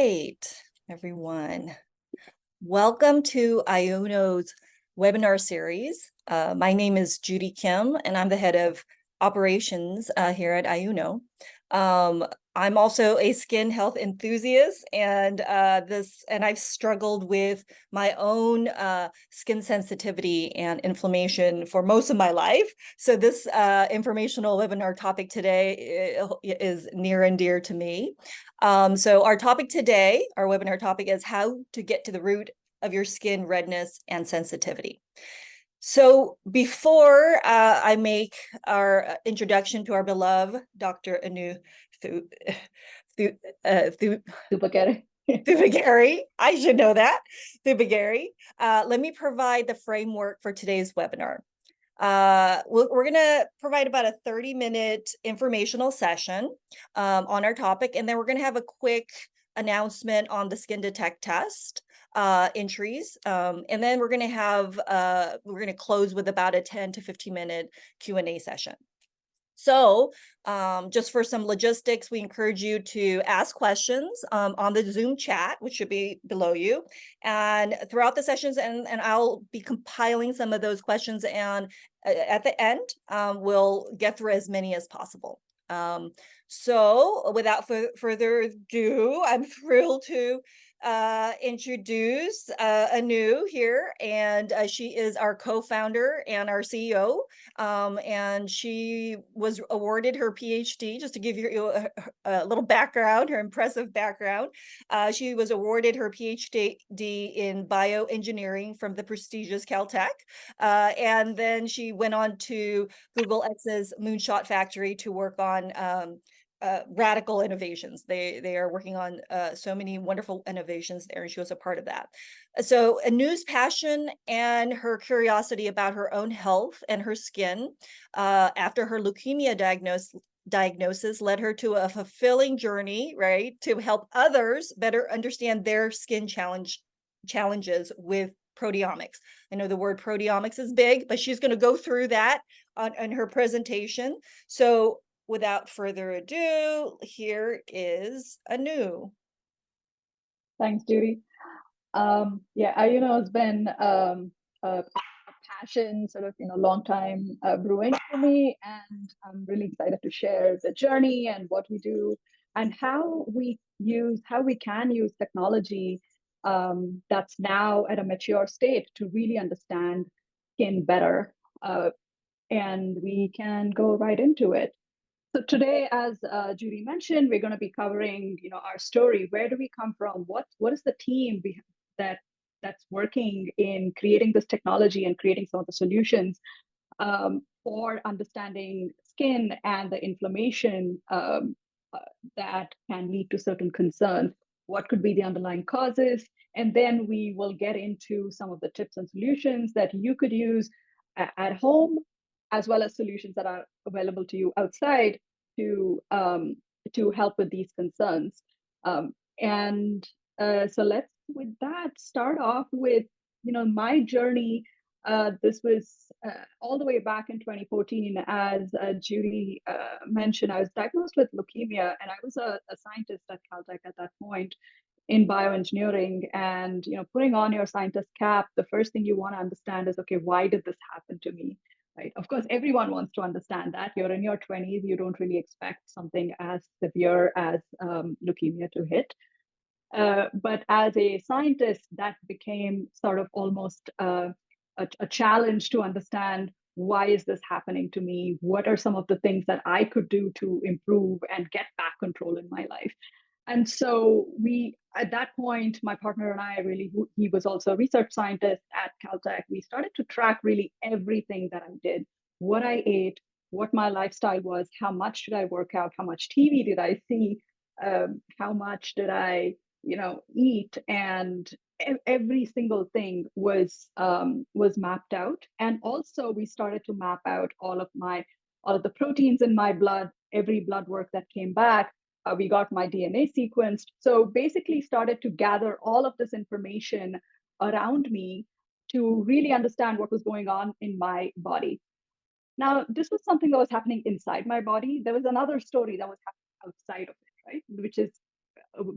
Right, everyone. Welcome to iuno's webinar series. My name is Judy Kim, and I'm the head of operations here at iuno. I'm also a skin health enthusiast, and I've struggled with my own skin sensitivity and inflammation for most of my life. So this informational webinar topic today is near and dear to me. So our topic today, our webinar topic is how to get to the root of your skin redness and sensitivity. So before I make our introduction to our beloved Dr. Anu Thubagere. Thubagere, I should know that, Thubagere, let me provide the framework for today's webinar. We're going to provide about a 30-minute informational session on our topic, and then we're going to have a quick announcement on the skin detect test entries, and then we're going to close with about a 10 to 15-minute Q&A session. So just for some logistics, we encourage you to ask questions on the Zoom chat, which should be below you. And throughout the sessions, and I'll be compiling some of those questions, and at the end, we'll get through as many as possible. So without further ado, I'm thrilled to introduce Anu here, and she is our co-founder and our CEO, and she was awarded her PhD. Just to give you a little background, her impressive background, she was awarded her PhD in bioengineering from the prestigious Caltech, and then she went on to Google X's Moonshot Factory to work on radical innovations. They are working on so many wonderful innovations there, and she was a part of that. So Anu's passion and her curiosity about her own health and her skin after her leukemia diagnosis led her to a fulfilling journey, right, to help others better understand their skin challenges with proteomics. I know the word proteomics is big, but she's going to go through that on her presentation. So without further ado, here is Anu. Thanks, Judy. It's been a passion, sort of, long time brewing for me, and I'm really excited to share the journey and what we do and how we can use technology that's now at a mature state to really understand skin better. And we can go right into it. So today, as Judy mentioned, we're going to be covering, our story. Where do we come from? What is the team that's working in creating this technology and creating some of the solutions for understanding skin and the inflammation that can lead to certain concerns? What could be the underlying causes? And then we will get into some of the tips and solutions that you could use at home, as well as solutions that are available to you outside to help with these concerns. So let's, with that, start off with my journey. This was all the way back in 2014. As Judy mentioned, I was diagnosed with leukemia, and I was a scientist at Caltech at that point in bioengineering. And putting on your scientist cap, the first thing you want to understand is, okay, why did this happen to me? Right. Of course, everyone wants to understand that. You're in your 20s, you don't really expect something as severe as leukemia to hit. But as a scientist, that became sort of almost a challenge to understand, why is this happening to me? What are some of the things that I could do to improve and get back control in my life? And so at that point, my partner and I he was also a research scientist at Caltech. We started to track really everything that I did, what I ate, what my lifestyle was, how much did I work out, how much TV did I see, how much did I, eat, and every single thing was mapped out. And also we started to map out all of the proteins in my blood, every blood work that came back. We got my DNA sequenced. So basically started to gather all of this information around me to really understand what was going on in my body. Now, this was something that was happening inside my body. There was another story that was happening outside of it, right? Which is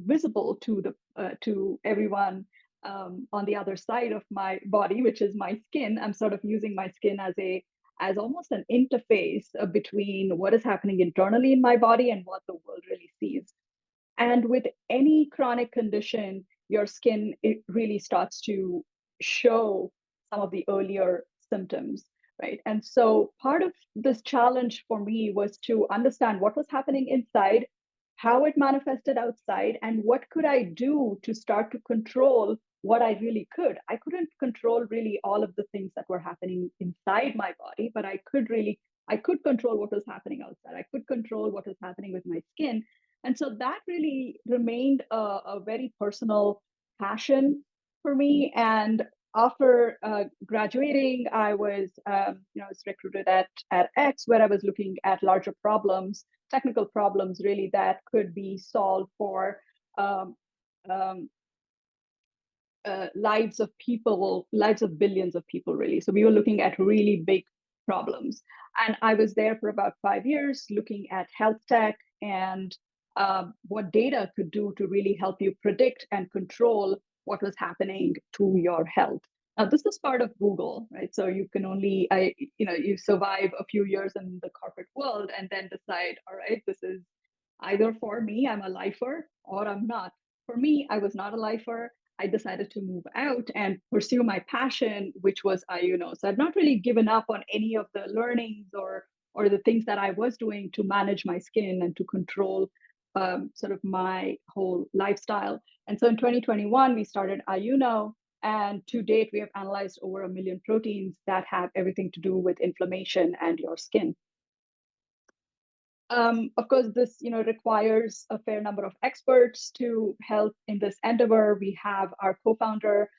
visible to everyone on the other side of my body, which is my skin. I'm sort of using my skin as almost an interface between what is happening internally in my body and what the world really sees. And with any chronic condition, your skin, it really starts to show some of the earlier symptoms, right? And so part of this challenge for me was to understand what was happening inside, how it manifested outside, and what could I do to start to control what I really could. I couldn't control really all of the things that were happening inside my body, but I could control what was happening outside. I could control what was happening with my skin. And so that really remained a very personal passion for me. And after graduating, I was recruited at X, where I was looking at larger problems, technical problems, really that could be solved for um, um, lives of people, lives of billions of people, really. So we were looking at really big problems. And I was there for about 5 years looking at health tech and what data could do to really help you predict and control what was happening to your health. Now, this is part of Google, right? So you can only, you survive a few years in the corporate world and then decide, all right, this is either for me, I'm a lifer, or I'm not. For me, I was not a lifer. I decided to move out and pursue my passion, which was iuno. So I've not really given up on any of the learnings or the things that I was doing to manage my skin and to control sort of my whole lifestyle. And so in 2021, we started iuno, and to date, we have analyzed over 1 million proteins that have everything to do with inflammation and your skin. Of course, this requires a fair number of experts to help in this endeavor. We have our co-founder,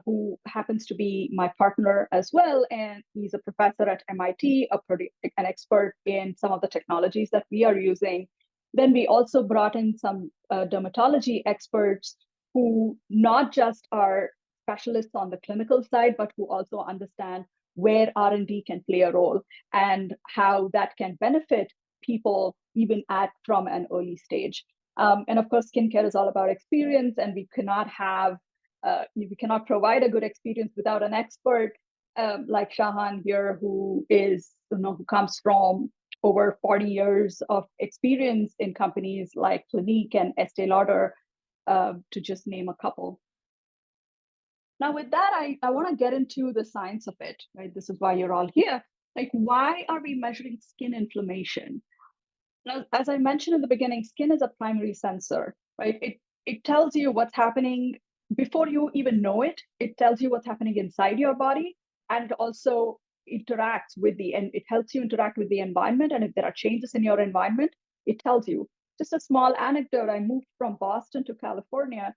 who happens to be my partner as well, and he's a professor at MIT, an expert in some of the technologies that we are using. Then we also brought in some dermatology experts who not just are specialists on the clinical side, but who also understand where R&D can play a role and how that can benefit people even at from an early stage. And of course, skincare is all about experience, and we cannot provide a good experience without an expert like Shahan here, who comes from over 40 years of experience in companies like Clinique and Estee Lauder, to just name a couple. Now, with that, I want to get into the science of it, right? This is why you're all here. Like, why are we measuring skin inflammation? Now, as I mentioned in the beginning, skin is a primary sensor, right? It tells you what's happening before you even know it. It tells you what's happening inside your body, and it also and it helps you interact with the environment. And if there are changes in your environment, it tells you. Just a small anecdote: I moved from Boston to California.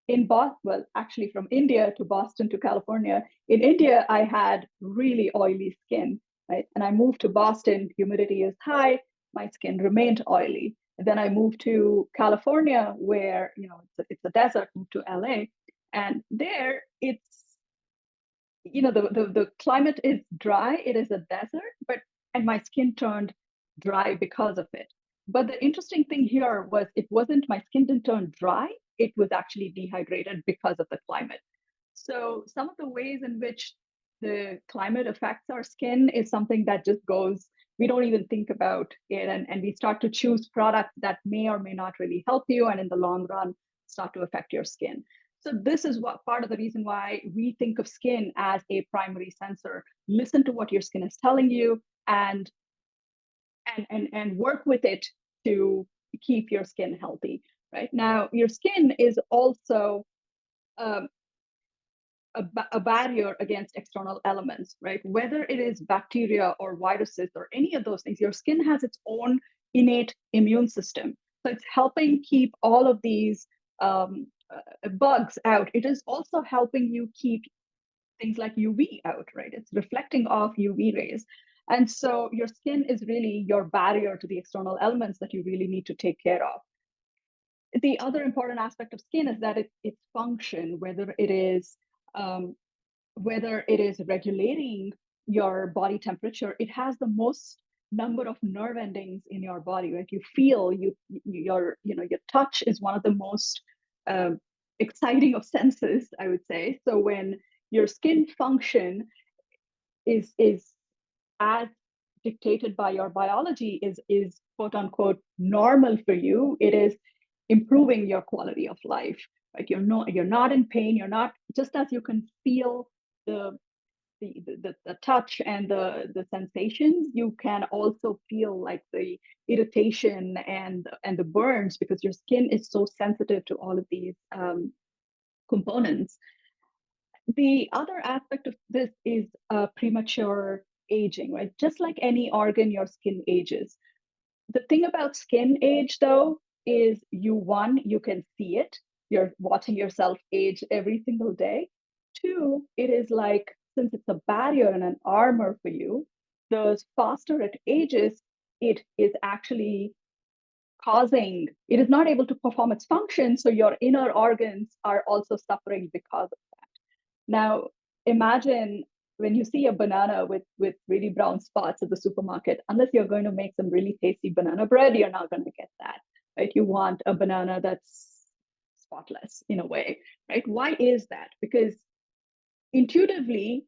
Well, actually from India to Boston to California. In India, I had really oily skin, right? And I moved to Boston, humidity is high, my skin remained oily. And then I moved to California, where it's a desert. Moved to LA, and there the climate is dry. It is a desert, and my skin turned dry because of it. But the interesting thing here was it wasn't my skin didn't turn dry. It was actually dehydrated because of the climate. So some of the ways in which the climate affects our skin is something that just goes, we don't even think about it. And we start to choose products that may or may not really help you. And in the long run, start to affect your skin. So this is what part of the reason why we think of skin as a primary sensor. Listen to what your skin is telling you and work with it to keep your skin healthy. Right now, your skin is also um, a barrier against external elements, right? Whether it is bacteria or viruses or any of those things, your skin has its own innate immune system. So it's helping keep all of these bugs out. It is also helping you keep things like UV out, right? It's reflecting off UV rays. And so your skin is really your barrier to the external elements that you really need to take care of. The other important aspect of skin is that its function, um, whether it is regulating your body temperature, it has the most number of nerve endings in your body, right? You feel your touch is one of the most um, exciting of senses, I would say. So when your skin function is as dictated by your biology is quote unquote normal for you, it is improving your quality of life. Like you're not in pain, you're not, just as you can feel the the touch and the sensations, you can also feel like the irritation and the burns, because your skin is so sensitive to all of these components. The other aspect of this is premature aging, right? Just like any organ, your skin ages. The thing about skin age, though, is you can see it. You're watching yourself age every single day. Two, it is like, since it's a barrier and an armor for you, the faster it ages, it is actually it is not able to perform its function. So your inner organs are also suffering because of that. Now, imagine when you see a banana with really brown spots at the supermarket, unless you're going to make some really tasty banana bread, you're not going to get that, right? You want a banana that's spotless in a way, right? Why is that? Because intuitively,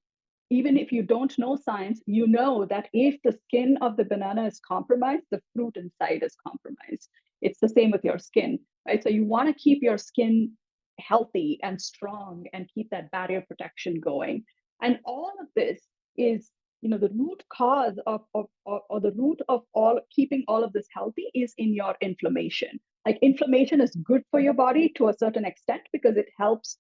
even if you don't know science, you know that if the skin of the banana is compromised, the fruit inside is compromised. It's the same with your skin, right? So you want to keep your skin healthy and strong and keep that barrier protection going. And all of this is, the root cause or the root of all keeping all of this healthy is in your inflammation. Like inflammation is good for your body to a certain extent because it helps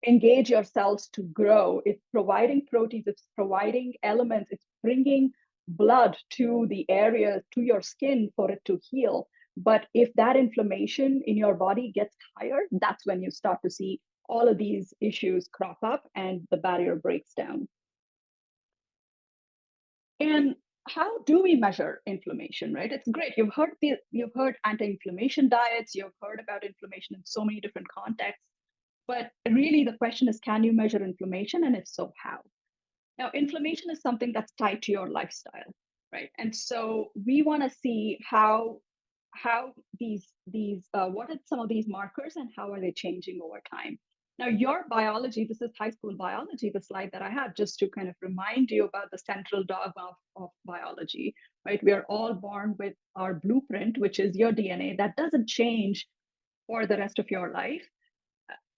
engage your cells to grow. It's providing proteins, it's providing elements, it's bringing blood to the areas, to your skin for it to heal. But if that inflammation in your body gets higher, that's when you start to see all of these issues crop up and the barrier breaks down. And how do we measure inflammation, right? It's great. You've heard anti-inflammation diets, you've heard about inflammation in so many different contexts. But really, the question is, can you measure inflammation? And if so, how? Now, inflammation is something that's tied to your lifestyle, right? And so we want to see how what are some of these markers and how are they changing over time. Now, your biology, this is high school biology, the slide that I have, just to kind of remind you about the central dogma of biology, right? We are all born with our blueprint, which is your DNA, that doesn't change for the rest of your life,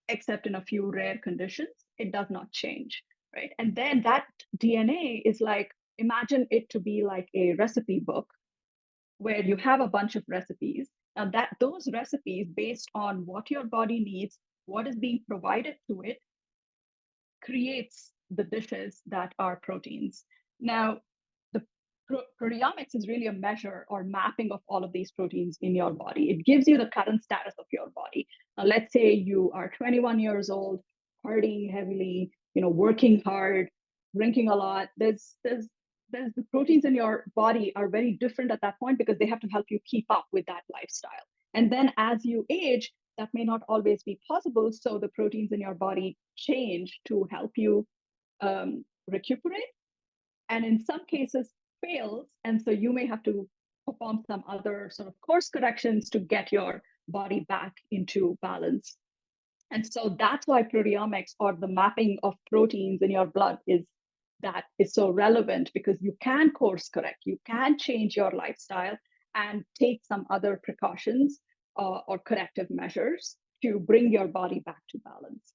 except in a few rare conditions. It does not change, right? And then that DNA is like, imagine it to be like a recipe book where you have a bunch of recipes. Now that those recipes, based on what your body needs, what is being provided to it, creates the dishes that are proteins. Now, the proteomics is really a measure or mapping of all of these proteins in your body. It gives you the current status of your body. Now, let's say you are 21 years old, partying heavily, working hard, drinking a lot. There's the proteins in your body are very different at that point because they have to help you keep up with that lifestyle. And then as you age, that may not always be possible. So the proteins in your body change to help you recuperate, and in some cases fails. And so you may have to perform some other sort of course corrections to get your body back into balance. And so that's why proteomics, or the mapping of proteins in your blood, is so relevant, because you can course correct, you can change your lifestyle and take some other precautions or corrective measures to bring your body back to balance.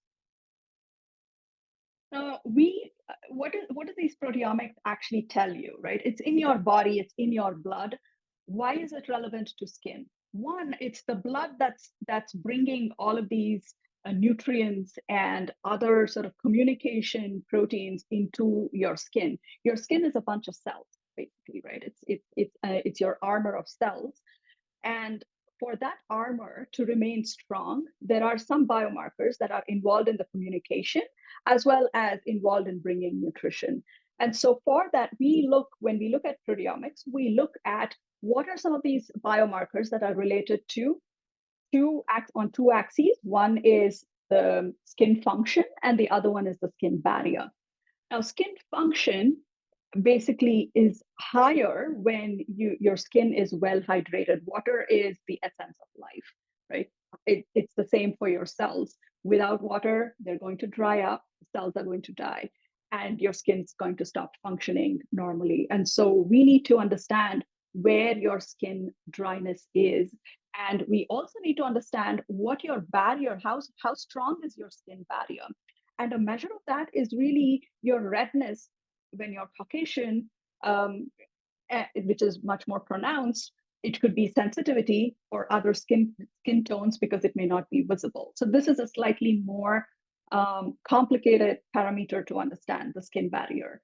What do these proteomics actually tell you, right? It's in your body, it's in your blood. Why is it relevant to skin? One, it's the blood that's bringing all of these nutrients and other sort of communication proteins into your skin. Your skin is a bunch of cells, basically, right? It's your armor of cells, and for that armor to remain strong, there are some biomarkers that are involved in the communication as well as involved in bringing nutrition. And so for that, when we look at proteomics, we look at what are some of these biomarkers that are related to on two axes. One is the skin function and the other one is the skin barrier. Now, skin function basically is higher when your skin is well hydrated. Water is the essence of life, right? It's the same for your cells. Without water, they're going to dry up, cells are going to die, and your skin's going to stop functioning normally. And so we need to understand where your skin dryness is. And we also need to understand what your barrier, how strong is your skin barrier. And a measure of that is really your redness when you're Caucasian, which is much more pronounced. It could be sensitivity or other skin tones because it may not be visible. So this is a slightly more complicated parameter to understand the skin barrier.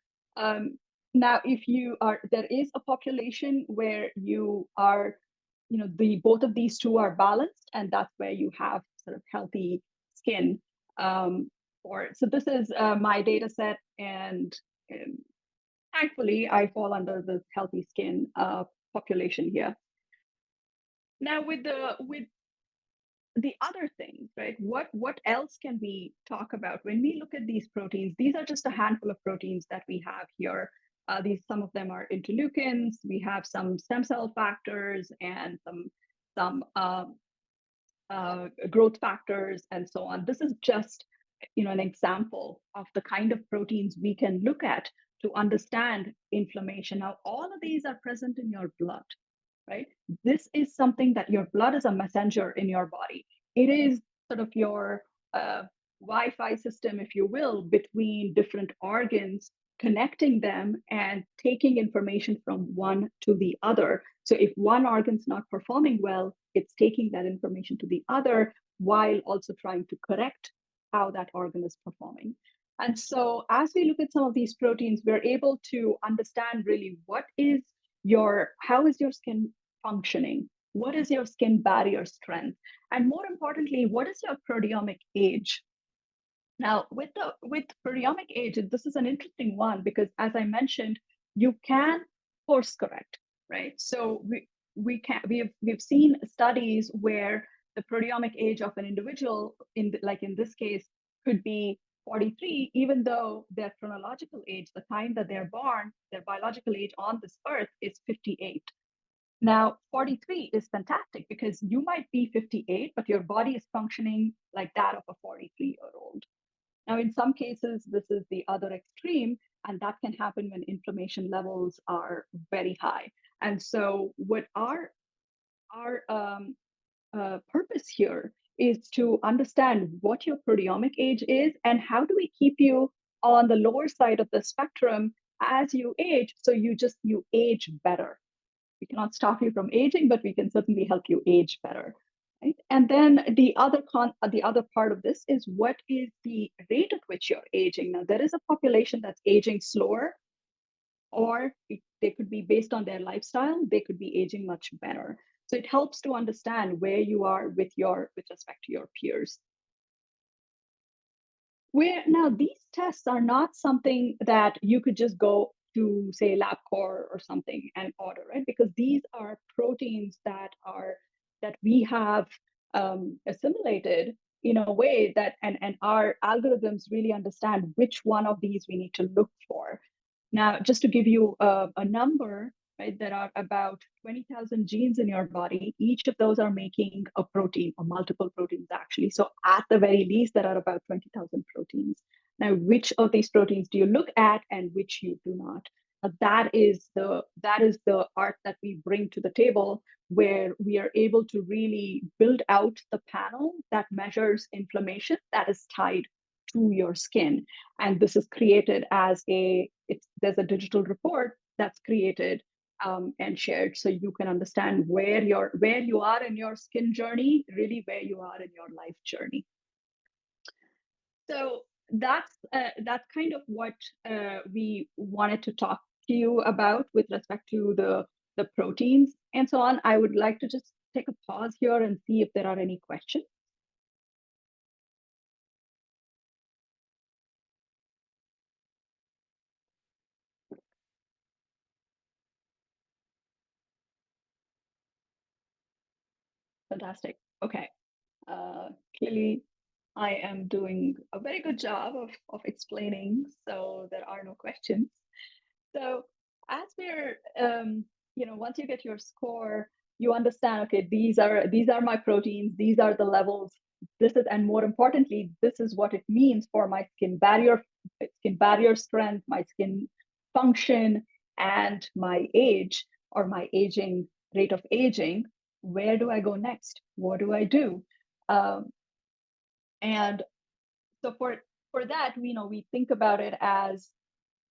Now, if you are, there is a population where you are, the both of these two are balanced, and that's where you have sort of healthy skin. So this is my data set, and um, thankfully, I fall under the healthy skin population here. Now, with the other things, right? What else can we talk about when we look at these proteins? These are just a handful of proteins that we have here. These Some of them are interleukins. We have some stem cell factors and some growth factors and so on. This is just an example of the kind of proteins we can look at to understand inflammation. Now, all of these are present in your blood, right? This is something that your blood is a messenger in your body. It is sort of your uh, Wi-Fi system, if you will, between different organs, connecting them and taking information from one to the other. So if one organ's not performing well, it's taking that information to the other while also trying to correct how that organ is performing. And so as we look at some of these proteins, we're able to understand really how is your skin functioning? What is your skin barrier strength? And more importantly, what is your proteomic age? Now, with proteomic age, this is an interesting one because, as I mentioned, you can course correct, right? So we've seen studies where the proteomic age of an individual, like in this case, could be 43, even though their chronological age, the time that they're born, their biological age on this earth is 58. Now, 43 is fantastic because you might be 58, but your body is functioning like that of a 43-year-old. Now, in some cases, this is the other extreme, and that can happen when inflammation levels are very high. And so, what our purpose here is to understand what your proteomic age is and how do we keep you on the lower side of the spectrum as you age, so you age better. We cannot stop you from aging, but we can certainly help you age better. Right? And then the other part of this is what is the rate at which you're aging. Now, there is a population that's aging slower, or they could be based on their lifestyle, they could be aging much better. So it helps to understand where you are with respect to your peers. Where now these tests are not something that you could just go to, say, LabCorp or something and order, right? Because these are proteins that we have assimilated in a way that and our algorithms really understand which one of these we need to look for. Now, just to give you a number, right, there are about 20,000 genes in your body. Each of those are making a protein or multiple proteins, actually. So, at the very least, there are about 20,000 proteins. Now, which of these proteins do you look at and which you do not? That is the art that we bring to the table, where we are able to really build out the panel that measures inflammation that is tied to your skin. And this is created there's a digital report that's created and shared, so you can understand where you are in your skin journey, really where you are in your life journey. So that's kind of what we wanted to talk to you about with respect to the proteins and so on. I would like to just take a pause here and see if there are any questions. Fantastic. Okay. Uh, Clearly, I am doing a very good job of explaining, so there are no questions. So as we're, once you get your score, you understand, okay, these are my proteins, these are the levels. This is, and more importantly, this is what it means for my skin barrier strength, my skin function, and my age or my aging rate of aging. Where do I go next? What do I do? Um, and so for that, we think about it as,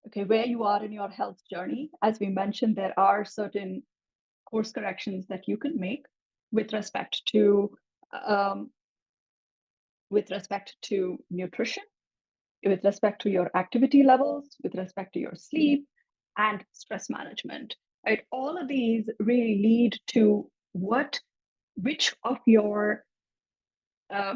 okay, where you are in your health journey. As we mentioned, there are certain course corrections that you can make with respect to um, nutrition, with respect to your activity levels, with respect to your sleep and stress management. Right? All of these really lead to which of your uh,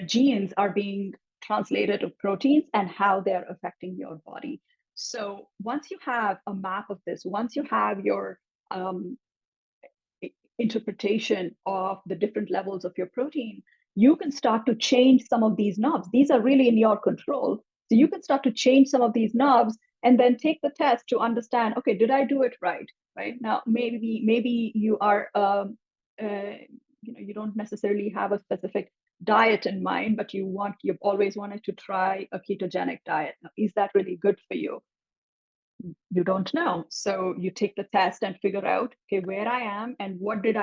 genes are being translated to proteins and how they're affecting your body. So once you have a map of this, once you have your um, interpretation of the different levels of your protein, you can start to change some of these knobs. These are really in your control. So you can start to change some of these knobs and then take the test to understand, okay, did I do it right? Right now, maybe you are, you don't necessarily have a specific diet in mind, but you've always wanted to try a ketogenic diet. Now, is that really good for you? You don't know. So you take the test and figure out, okay, where I am and what did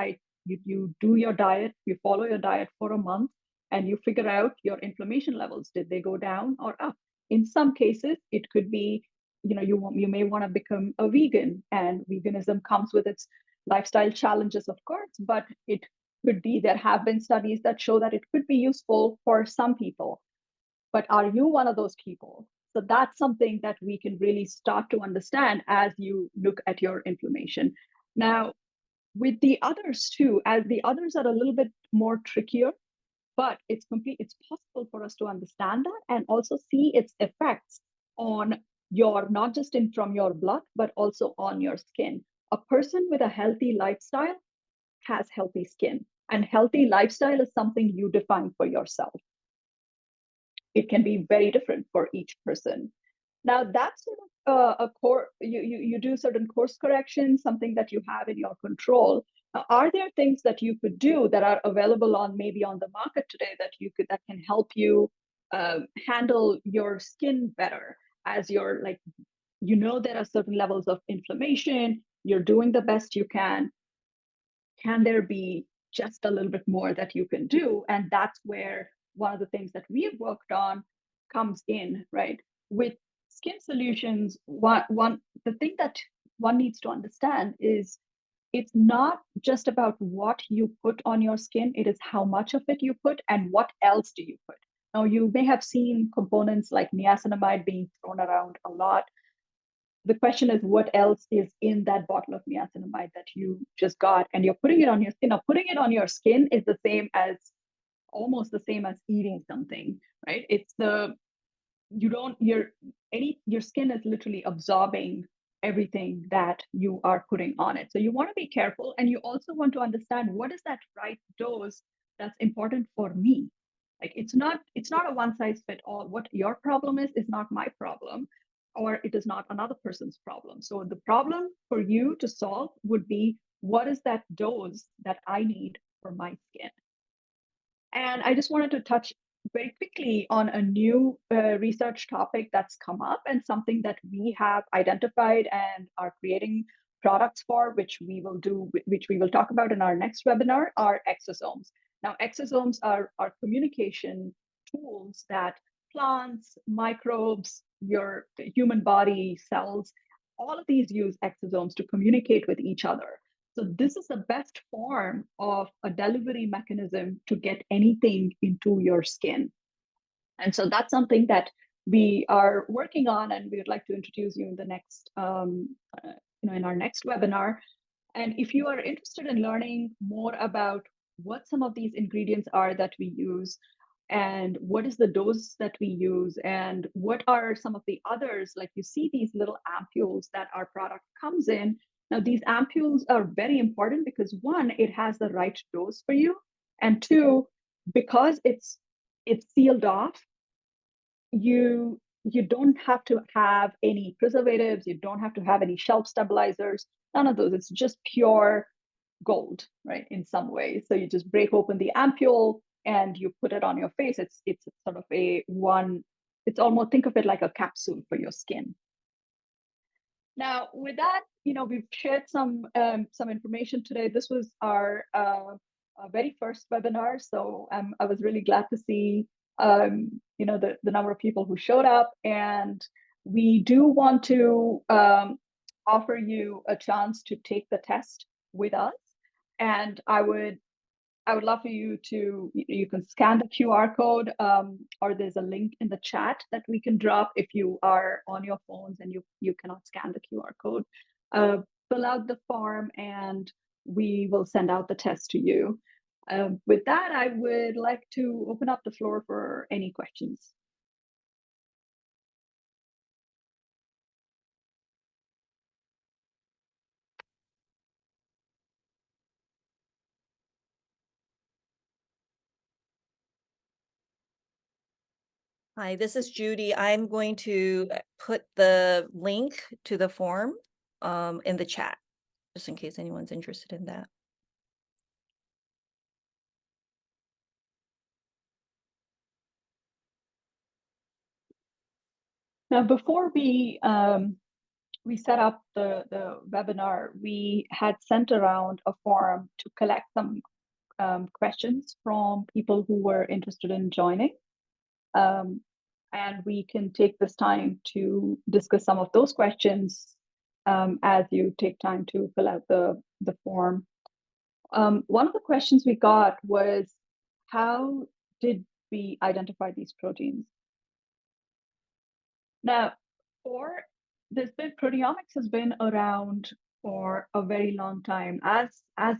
you do your diet, you follow your diet for a month, and you figure out your inflammation levels. Did they go down or up? In some cases, it could be, you may want to become a vegan, and veganism comes with its lifestyle challenges, of course, but it could be, there have been studies that show that it could be useful for some people. But are you one of those people? So that's something that we can really start to understand as you look at your inflammation. Now, with the others too, as the others are a little bit more trickier, but it's possible for us to understand that and also see its effects on your, not just in from your blood, but also on your skin. A person with a healthy lifestyle has healthy skin, and healthy lifestyle is something you define for yourself. It can be very different for each person. Now that's sort of a core. You do certain course corrections, something that you have in your control. Now, are there things that you could do that are available on maybe on the market today that can help you handle your skin better as you're like, there are certain levels of inflammation. You're doing the best you can there be just a little bit more that you can do? And that's where one of the things that we have worked on comes in, right? With skin solutions, the thing that one needs to understand is it's not just about what you put on your skin, it is how much of it you put and what else do you put. Now, you may have seen components like niacinamide being thrown around a lot. The question is, what else is in that bottle of niacinamide that you just got and you're putting it on your skin? Now, putting it on your skin is the same as, almost the same as eating something, right? It's the you don't your skin is literally absorbing everything that you are putting on it. So you want to be careful, and you also want to understand what is that right dose that's important for me. Like, it's not a one size fit all. What your problem is not my problem, or it is not another person's problem. So the problem for you to solve would be, what is that dose that I need for my skin? And I just wanted to touch very quickly on a new research topic that's come up, and something that we have identified and are creating products for, which we will talk about in our next webinar, are exosomes. Now, exosomes are communication tools that plants, microbes, your human body cells, all of these use exosomes to communicate with each other. So this is the best form of a delivery mechanism to get anything into your skin. And so that's something that we are working on, and we would like to introduce you in the next, in our next webinar. And if you are interested in learning more about what some of these ingredients are that we use, and what is the dose that we use, and what are some of the others, like you see these little ampules that our product comes in. Now, these ampules are very important because, one, it has the right dose for you, and two, because it's sealed off, you you don't have to have any preservatives, you don't have to have any shelf stabilizers, none of those. It's just pure gold, right? In some ways. So you just break open the ampule and you put it on your face. It's sort of a one, it's almost, think of it like a capsule for your skin. Now, with that, we've shared some information today. This was our very first webinar, so I was really glad to see the number of people who showed up, and we do want to offer you a chance to take the test with us. And I would love for you to, you can scan the QR code, or there's a link in the chat that we can drop if you are on your phones and you cannot scan the QR code. Fill out the form and we will send out the test to you. With that, I would like to open up the floor for any questions. Hi, this is Judy. I'm going to put the link to the form in the chat, just in case anyone's interested in that. Now, before we set up the webinar, we had sent around a form to collect some questions from people who were interested in joining. And we can take this time to discuss some of those questions as you take time to fill out the form. One of the questions we got was, how did we identify these proteins? Now, proteomics has been around for a very long time, as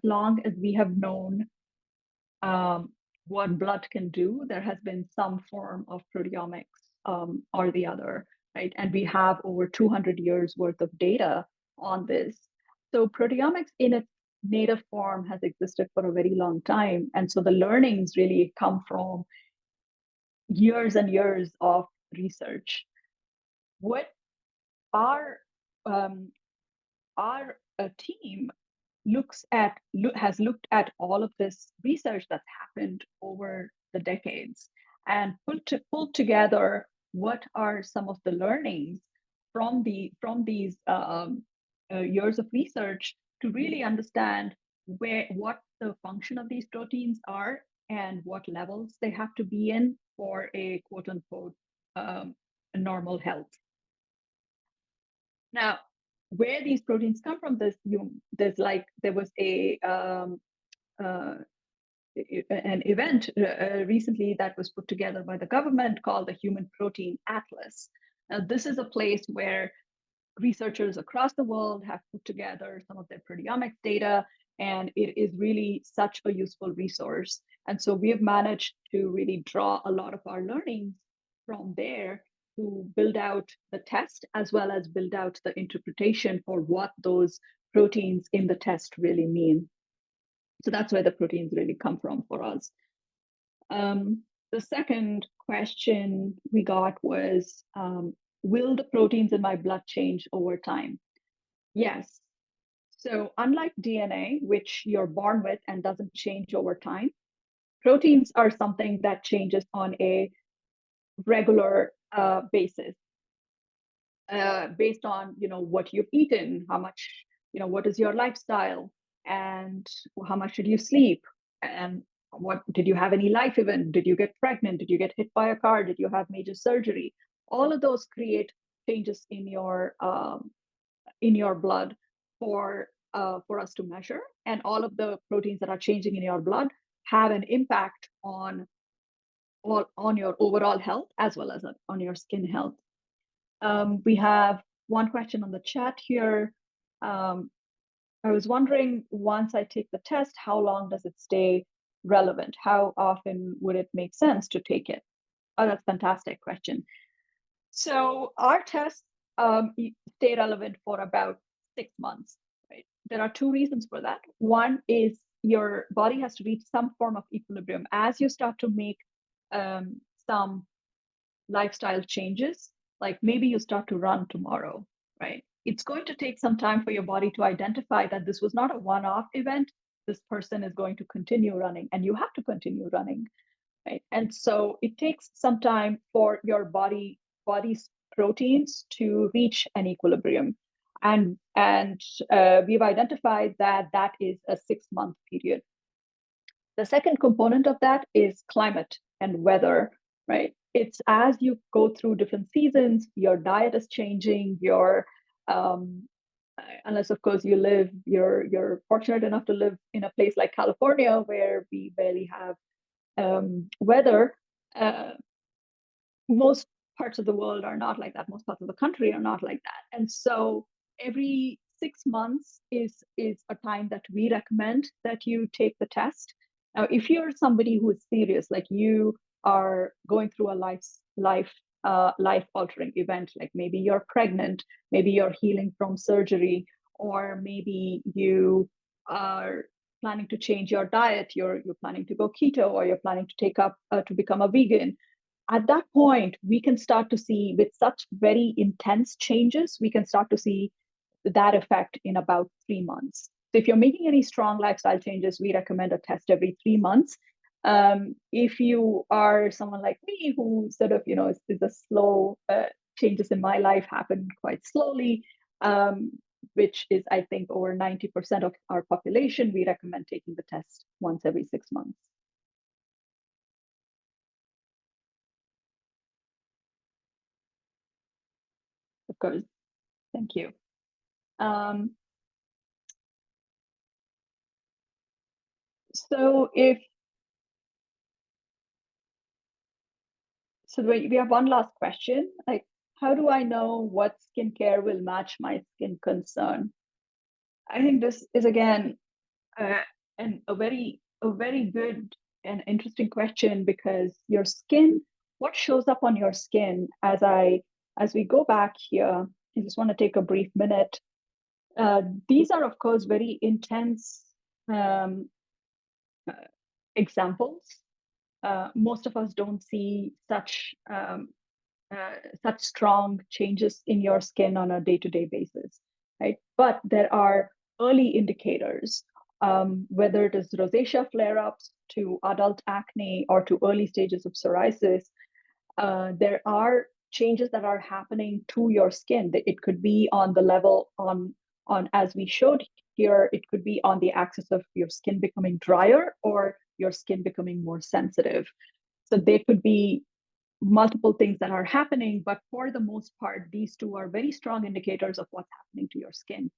long as we have known what blood can do. There has been some form of proteomics or the other, right? And we have over 200 years worth of data on this. So proteomics in its native form has existed for a very long time. And so the learnings really come from years and years of research. What our team has looked at all of this research that's happened over the decades and pulled together what are some of the learnings from these years of research to really understand what the function of these proteins are and what levels they have to be in for a quote unquote normal health. Now, where these proteins come from, there was an event recently that was put together by the government called the Human Protein Atlas. Now, this is a place where researchers across the world have put together some of their proteomics data, and it is really such a useful resource. And so we have managed to really draw a lot of our learnings from there to build out the test, as well as build out the interpretation for what those proteins in the test really mean. So that's where the proteins really come from for us. The second question we got was, will the proteins in my blood change over time? Yes. So unlike DNA, which you're born with and doesn't change over time, proteins are something that changes on a regular basis, based on what you've eaten, how much, what is your lifestyle, and how much did you sleep, and what did you have any life event? Did you get pregnant? Did you get hit by a car? Did you have major surgery? All of those create changes in your blood for us to measure, and all of the proteins that are changing in your blood have an impact on your overall health as well as on your skin health. We have one question on the chat here. I was wondering, once I take the test, how long does it stay relevant? How often would it make sense to take it? Oh, that's a fantastic question. So our tests stay relevant for about 6 months, right? There are two reasons for that. One is your body has to reach some form of equilibrium. As you start to make some lifestyle changes, like maybe you start to run tomorrow, right? It's going to take some time for your body to identify that this was not a one-off event. This person is going to continue running, and you have to continue running, right? And so it takes some time for your body's proteins to reach an equilibrium, and we've identified that that is a 6 month period. The second component of that is climate and weather, right? It's as you go through different seasons, your diet is changing, your unless of course you're fortunate enough to live in a place like California where we barely have weather. Uh, Most parts of the world are not like that. Most parts of the country are not like that. And so every 6 months is a time that we recommend that you take the test. Now, if you're somebody who is serious, like you are going through a life altering event, like maybe you're pregnant, maybe you're healing from surgery, or maybe you are planning to change your diet, you're planning to go keto, or you're planning to take up to become a vegan, at that point, we can start to see with such very intense changes, we can start to see that effect in about 3 months. So if you're making any strong lifestyle changes, we recommend a test every 3 months. If you are someone like me who sort of, is a slow, changes in my life happen quite slowly, which is, I think, over 90% of our population, we recommend taking the test once every 6 months. Of course. Thank you. Um, so if So we have one last question. Like, how do I know what skincare will match my skin concern? I think this is again uh, a very good and interesting question, because your skin, what shows up on your skin, as we go back here, I just want to take a brief minute. These are of course very intense um, uh, examples. Most of us don't see such strong changes in your skin on a day-to-day basis, right? But there are early indicators, whether it is rosacea flare-ups to adult acne or to early stages of psoriasis. There are changes that are happening to your skin. It could be on the level on as we showed here. It could be on the axis of your skin becoming drier or your skin becoming more sensitive. So there could be multiple things that are happening, but for the most part, these two are very strong indicators of what's happening to your skin.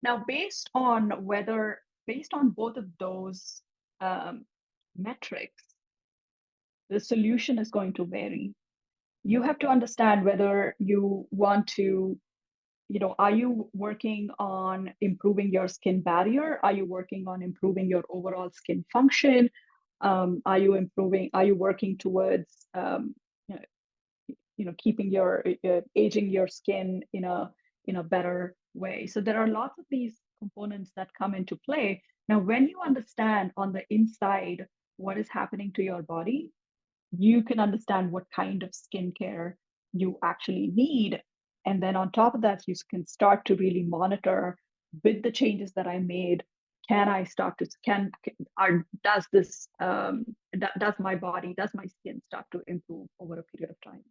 Now, based on both of those um, metrics, the solution is going to vary. You have to understand whether you want to, are you working on improving your skin barrier? Are you working on improving your overall skin function? Are you working towards keeping your aging your skin in a better way? So there are lots of these components that come into play. Now, when you understand on the inside what is happening to your body, you can understand what kind of skincare you actually need. And then on top of that, you can start to really monitor, with the changes that I made, can I start to can are does this does my body, does my skin start to improve over a period of time?